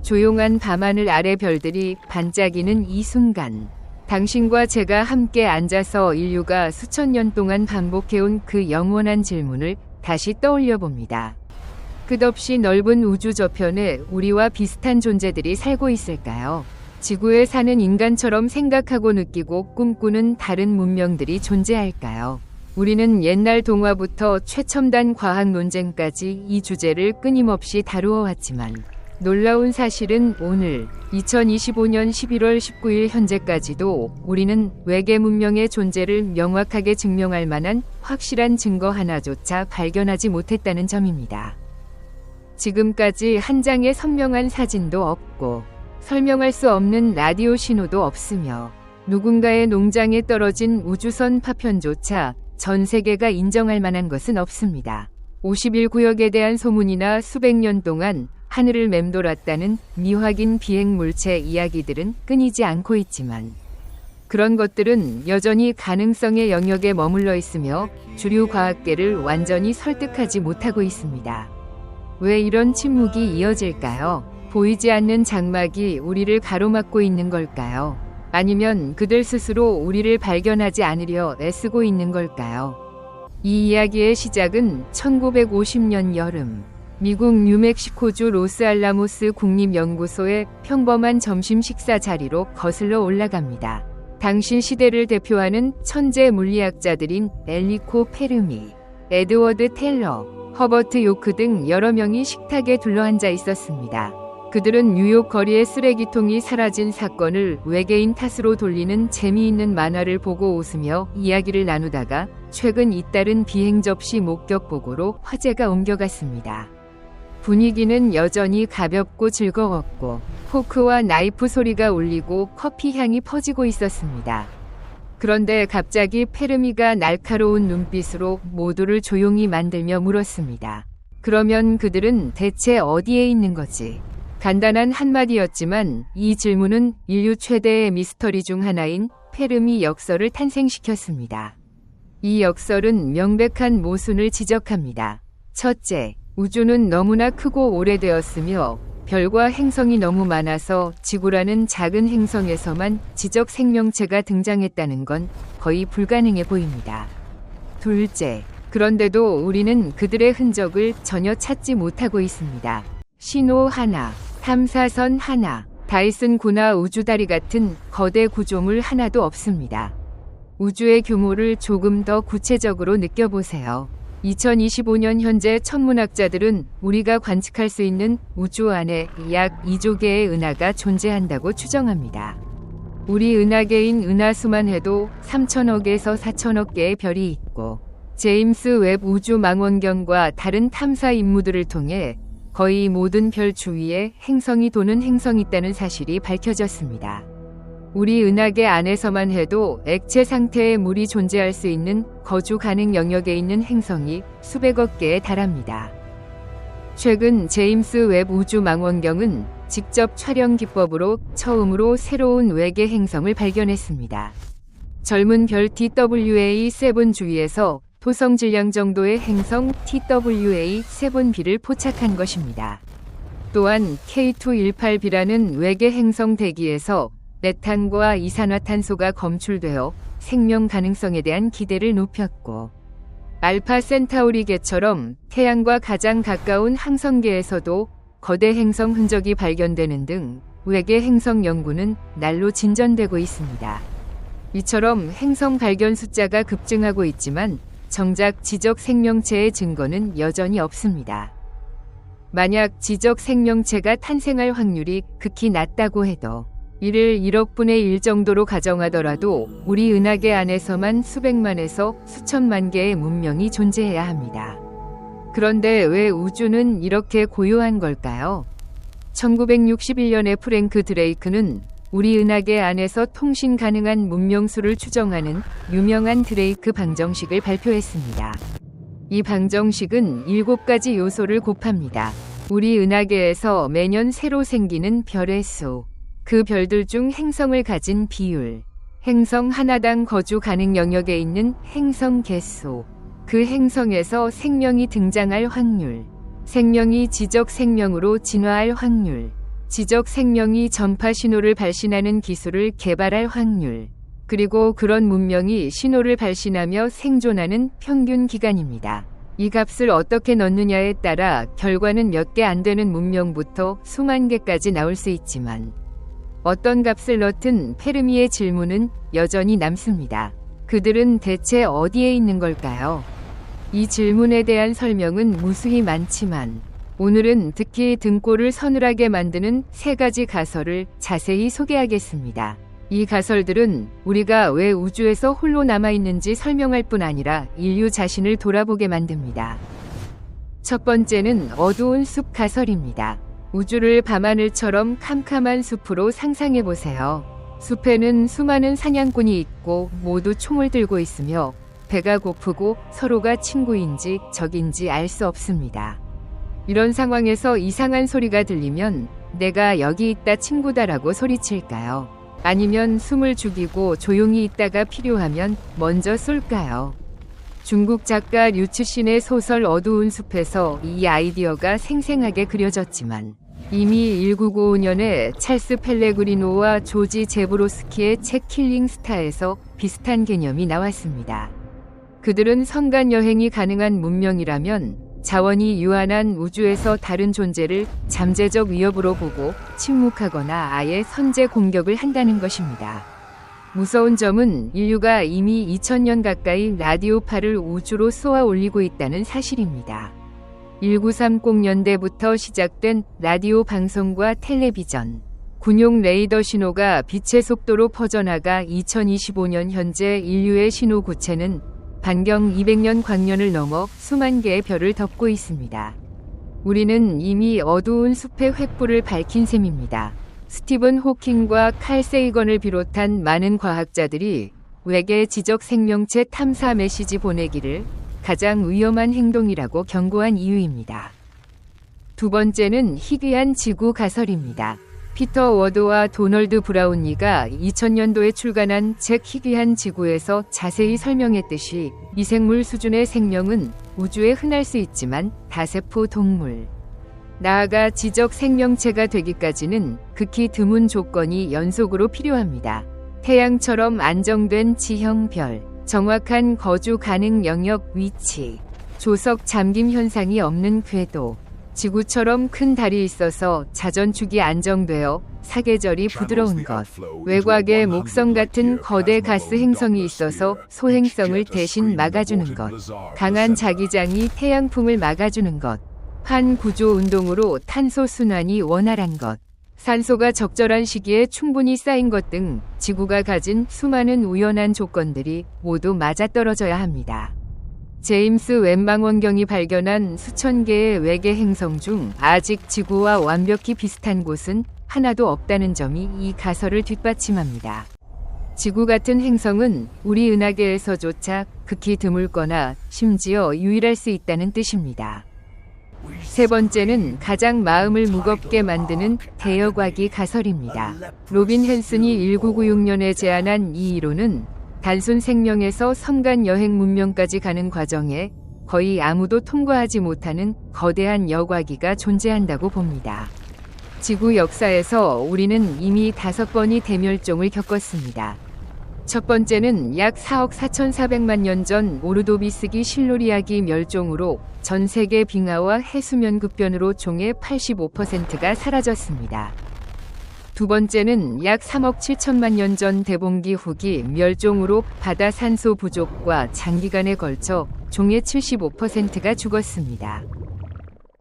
조용한 밤하늘 아래 별들이 반짝이는 이 순간, 당신과 제가 함께 앉아서 인류가 수천 년 동안 반복해온 그 영원한 질문을 다시 떠올려 봅니다. 끝없이 넓은 우주 저편에 우리와 비슷한 존재들이 살고 있을까요? 지구에 사는 인간처럼 생각하고 느끼고 꿈꾸는 다른 문명들이 존재할까요? 우리는 옛날 동화부터 최첨단 과학 논쟁까지 이 주제를 끊임없이 다루어 왔지만, 놀라운 사실은 오늘 2025년 11월 19일 현재까지도 우리는 외계 문명의 존재를 명확하게 증명할 만한 확실한 증거 하나조차 발견하지 못했다는 점입니다. 지금까지 한 장의 선명한 사진도 없고 설명할 수 없는 라디오 신호도 없으며 누군가의 농장에 떨어진 우주선 파편조차 전 세계가 인정할 만한 것은 없습니다. 51구역에 대한 소문이나 수백 년 동안 하늘을 맴돌았다는 미확인 비행 물체 이야기들은 끊이지 않고 있지만, 그런 것들은 여전히 가능성의 영역에 머물러 있으며 주류 과학계를 완전히 설득하지 못하고 있습니다. 왜 이런 침묵이 이어질까요? 보이지 않는 장막이 우리를 가로막고 있는 걸까요? 아니면 그들 스스로 우리를 발견하지 않으려 애쓰고 있는 걸까요? 이 이야기의 시작은 1950년 여름, 미국 뉴멕시코주 로스알라모스 국립연구소의 평범한 점심 식사 자리로 거슬러 올라갑니다. 당시 시대를 대표하는 천재 물리학자들인 엘리코 페르미, 에드워드 텔러, 허버트 요크 등 여러 명이 식탁에 둘러앉아 있었습니다. 그들은 뉴욕 거리의 쓰레기통이 사라진 사건을 외계인 탓으로 돌리는 재미있는 만화를 보고 웃으며 이야기를 나누다가 최근 잇따른 비행 접시 목격 보고로 화제가 옮겨갔습니다. 분위기는 여전히 가볍고 즐거웠고 포크와 나이프 소리가 울리고 커피 향이 퍼지고 있었습니다. 그런데 갑자기 페르미가 날카로운 눈빛으로 모두를 조용히 만들며 물었습니다. 그러면 그들은 대체 어디에 있는 거지? 간단한 한마디였지만 이 질문은 인류 최대의 미스터리 중 하나인 페르미 역설을 탄생시켰습니다. 이 역설은 명백한 모순을 지적합니다. 첫째, 우주는 너무나 크고 오래되었으며 별과 행성이 너무 많아서 지구라는 작은 행성에서만 지적 생명체가 등장했다는 건 거의 불가능해 보입니다. 둘째, 그런데도 우리는 그들의 흔적을 전혀 찾지 못하고 있습니다. 신호 하나, 탐사선 하나, 다이슨 구나 우주다리 같은 거대 구조물 하나도 없습니다. 우주의 규모를 조금 더 구체적으로 느껴보세요. 2025년 현재 천문학자들은 우리가 관측할 수 있는 우주 안에 약 2조 개의 은하가 존재한다고 추정합니다. 우리 은하계인 은하수만 해도 3천억에서 4천억 개의 별이 있고, 제임스 웹 우주망원경과 다른 탐사 임무들을 통해 거의 모든 별 주위에 행성이 도는 행성이 있다는 사실이 밝혀졌습니다. 우리 은하계 안에서만 해도 액체 상태의 물이 존재할 수 있는 거주 가능 영역에 있는 행성이 수백억 개에 달합니다. 최근 제임스 웹 우주망원경은 직접 촬영 기법으로 처음으로 새로운 외계 행성을 발견했습니다. 젊은 별 TWA7 주위에서 토성 질량 정도의 행성 TWA7b를 포착한 것입니다. 또한 K218b라는 외계 행성 대기에서 메탄과 이산화탄소가 검출되어 생명 가능성에 대한 기대를 높였고, 알파 센타우리계처럼 태양과 가장 가까운 항성계에서도 거대 행성 흔적이 발견되는 등 외계 행성 연구는 날로 진전되고 있습니다. 이처럼 행성 발견 숫자가 급증하고 있지만 정작 지적 생명체의 증거는 여전히 없습니다. 만약 지적 생명체가 탄생할 확률이 극히 낮다고 해도 이를 1억 분의 1 정도로 가정하더라도 우리 은하계 안에서만 수백만에서 수천만 개의 문명이 존재해야 합니다. 그런데 왜 우주는 이렇게 고요한 걸까요? 1961년에 프랭크 드레이크는 우리 은하계 안에서 통신 가능한 문명수를 추정하는 유명한 드레이크 방정식을 발표했습니다. 이 방정식은 7가지 요소를 곱합니다. 우리 은하계에서 매년 새로 생기는 별의 수, 그 별들 중 행성을 가진 비율, 행성 하나당 거주 가능 영역에 있는 행성 개수, 그 행성에서 생명이 등장할 확률, 생명이 지적 생명으로 진화할 확률, 지적 생명이 전파 신호를 발신하는 기술을 개발할 확률, 그리고 그런 문명이 신호를 발신하며 생존하는 평균 기간입니다. 이 값을 어떻게 넣느냐에 따라 결과는 몇 개 안 되는 문명부터 수만 개까지 나올 수 있지만 어떤 값을 넣든 페르미의 질문은 여전히 남습니다. 그들은 대체 어디에 있는 걸까요? 이 질문에 대한 설명은 무수히 많지만 오늘은 특히 등골을 서늘하게 만드는 3가지 가설을 자세히 소개하겠습니다. 이 가설들은 우리가 왜 우주에서 홀로 남아있는지 설명할 뿐 아니라 인류 자신을 돌아보게 만듭니다. 첫 번째는 어두운 숲 가설입니다. 우주를 밤하늘처럼 캄캄한 숲으로 상상해보세요. 숲에는 수많은 사냥꾼이 있고 모두 총을 들고 있으며 배가 고프고 서로가 친구인지 적인지 알 수 없습니다. 이런 상황에서 이상한 소리가 들리면 내가 여기 있다 친구다라고 소리칠까요? 아니면 숨을 죽이고 조용히 있다가 필요하면 먼저 쏠까요? 중국 작가 류츠신의 소설 어두운 숲에서 이 아이디어가 생생하게 그려졌지만 이미 1995년에 찰스 펠레그리노와 조지 제브로스키의 책 킬링 스타에서 비슷한 개념이 나왔습니다. 그들은 선간 여행이 가능한 문명이라면 자원이 유한한 우주에서 다른 존재를 잠재적 위협으로 보고 침묵하거나 아예 선제 공격을 한다는 것입니다. 무서운 점은 인류가 이미 2000년 가까이 라디오파를 우주로 쏘아 올리고 있다는 사실입니다. 1930년대부터 시작된 라디오 방송과 텔레비전, 군용 레이더 신호가 빛의 속도로 퍼져나가 2025년 현재 인류의 신호 구체는 반경 200년 광년을 넘어 수만 개의 별을 덮고 있습니다. 우리는 이미 어두운 숲의 횃불을 밝힌 셈입니다. 스티븐 호킹과 칼 세이건을 비롯한 많은 과학자들이 외계 지적 생명체 탐사 메시지 보내기를 가장 위험한 행동이라고 경고한 이유입니다. 두 번째는 희귀한 지구 가설입니다. 피터 워드와 도널드 브라운리가 2000년도에 출간한 책 희귀한 지구에서 자세히 설명했듯이 미생물 수준의 생명은 우주에 흔할 수 있지만 다세포 동물, 나아가 지적 생명체가 되기까지는 극히 드문 조건이 연속으로 필요합니다. 태양처럼 안정된 지형 별, 정확한 거주 가능 영역 위치, 조석 잠김 현상이 없는 궤도, 지구처럼 큰 달이 있어서 자전축이 안정되어 사계절이 부드러운 것, 외곽에 목성 같은 거대 가스 행성이 있어서 소행성을 대신 막아주는 것, 강한 자기장이 태양풍을 막아주는 것, 판 구조 운동으로 탄소 순환이 원활한 것, 산소가 적절한 시기에 충분히 쌓인 것 등 지구가 가진 수많은 우연한 조건들이 모두 맞아떨어져야 합니다. 제임스 웹 망원경이 발견한 수천 개의 외계 행성 중 아직 지구와 완벽히 비슷한 곳은 하나도 없다는 점이 이 가설을 뒷받침합니다. 지구 같은 행성은 우리 은하계에서조차 극히 드물거나 심지어 유일할 수 있다는 뜻입니다. 세 번째는 가장 마음을 무겁게 만드는 대여과기 가설입니다. 로빈 헨슨이 1996년에 제안한 이 이론은 단순 생명에서 선간 여행 문명까지 가는 과정에 거의 아무도 통과하지 못하는 거대한 여과기가 존재한다고 봅니다. 지구 역사에서 우리는 이미 5번이 대멸종을 겪었습니다. 첫 번째는 약 4억 4,400만 년 전 오르도비스기 실루리아기 멸종으로 전 세계 빙하와 해수면 급변으로 종의 85%가 사라졌습니다. 두 번째는 약 3억 7천만 년 전 대봉기 후기 멸종으로 바다 산소 부족과 장기간에 걸쳐 종의 75%가 죽었습니다.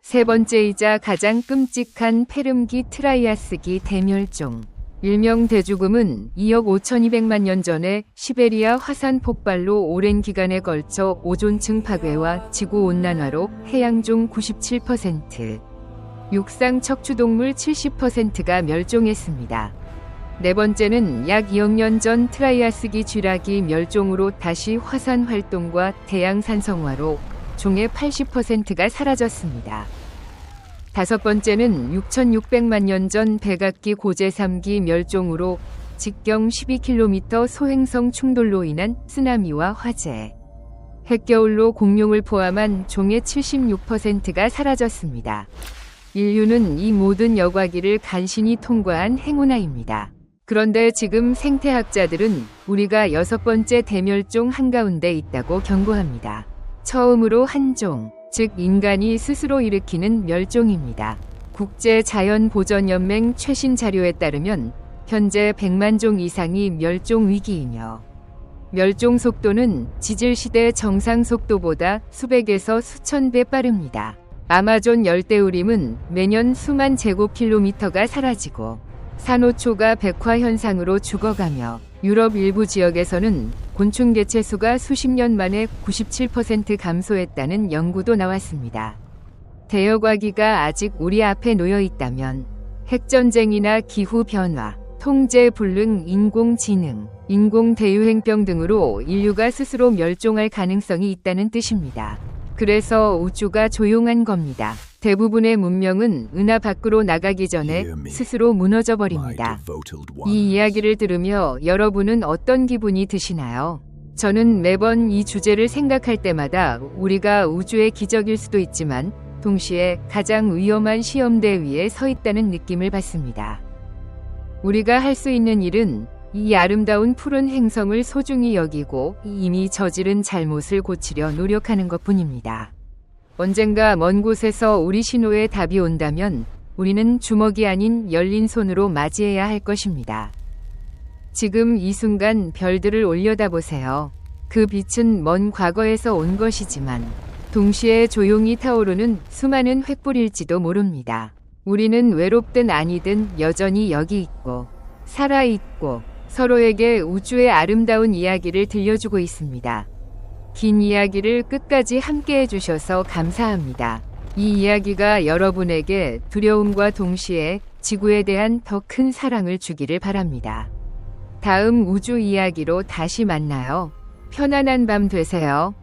세 번째이자 가장 끔찍한 페름기 트라이아스기 대멸종, 일명 대죽음은 2억 5,200만 년 전에 시베리아 화산 폭발로 오랜 기간에 걸쳐 오존층 파괴와 지구온난화로 해양종 97%, 육상 척추동물 70%가 멸종했습니다. 네 번째는 약 2억 년 전 트라이아스기 쥐락이 멸종으로 다시 화산 활동과 대양 산성화로 종의 80%가 사라졌습니다. 다섯 번째는 6,600만 년 전 백악기 고제3기 멸종으로 직경 12km 소행성 충돌로 인한 쓰나미와 화재, 핵겨울로 공룡을 포함한 종의 76%가 사라졌습니다. 인류는 이 모든 여과기를 간신히 통과한 행운아입니다. 그런데 지금 생태학자들은 우리가 6번째 대멸종 한가운데 있다고 경고합니다. 처음으로 한 종, 즉 인간이 스스로 일으키는 멸종입니다. 국제자연보전연맹 최신 자료에 따르면 현재 100만 종 이상이 멸종 위기이며 멸종 속도는 지질시대 정상 속도보다 수백에서 수천 배 빠릅니다. 아마존 열대우림은 매년 수만 제곱킬로미터가 사라지고 산호초가 백화 현상으로 죽어가며 유럽 일부 지역에서는 곤충 개체수가 수십 년 만에 97% 감소했다는 연구도 나왔습니다. 대여과기가 아직 우리 앞에 놓여 있다면 핵전쟁이나 기후변화, 통제불능, 인공지능, 인공대유행병 등으로 인류가 스스로 멸종할 가능성이 있다는 뜻입니다. 그래서 우주가 조용한 겁니다. 대부분의 문명은 은하 밖으로 나가기 전에 스스로 무너져 버립니다. 이 이야기를 들으며 여러분은 어떤 기분이 드시나요? 저는 매번 이 주제를 생각할 때마다 우리가 우주의 기적일 수도 있지만 동시에 가장 위험한 시험대 위에 서 있다는 느낌을 받습니다. 우리가 할 수 있는 일은 이 아름다운 푸른 행성을 소중히 여기고 이미 저지른 잘못을 고치려 노력하는 것뿐입니다. 언젠가 먼 곳에서 우리 신호에 답이 온다면 우리는 주먹이 아닌 열린 손으로 맞이해야 할 것입니다. 지금 이 순간 별들을 올려다보세요. 그 빛은 먼 과거에서 온 것이지만 동시에 조용히 타오르는 수많은 횃불일지도 모릅니다. 우리는 외롭든 아니든 여전히 여기 있고 살아있고 서로에게 우주의 아름다운 이야기를 들려주고 있습니다. 긴 이야기를 끝까지 함께 해주셔서 감사합니다. 이 이야기가 여러분에게 두려움과 동시에 지구에 대한 더 큰 사랑을 주기를 바랍니다. 다음 우주 이야기로 다시 만나요. 편안한 밤 되세요.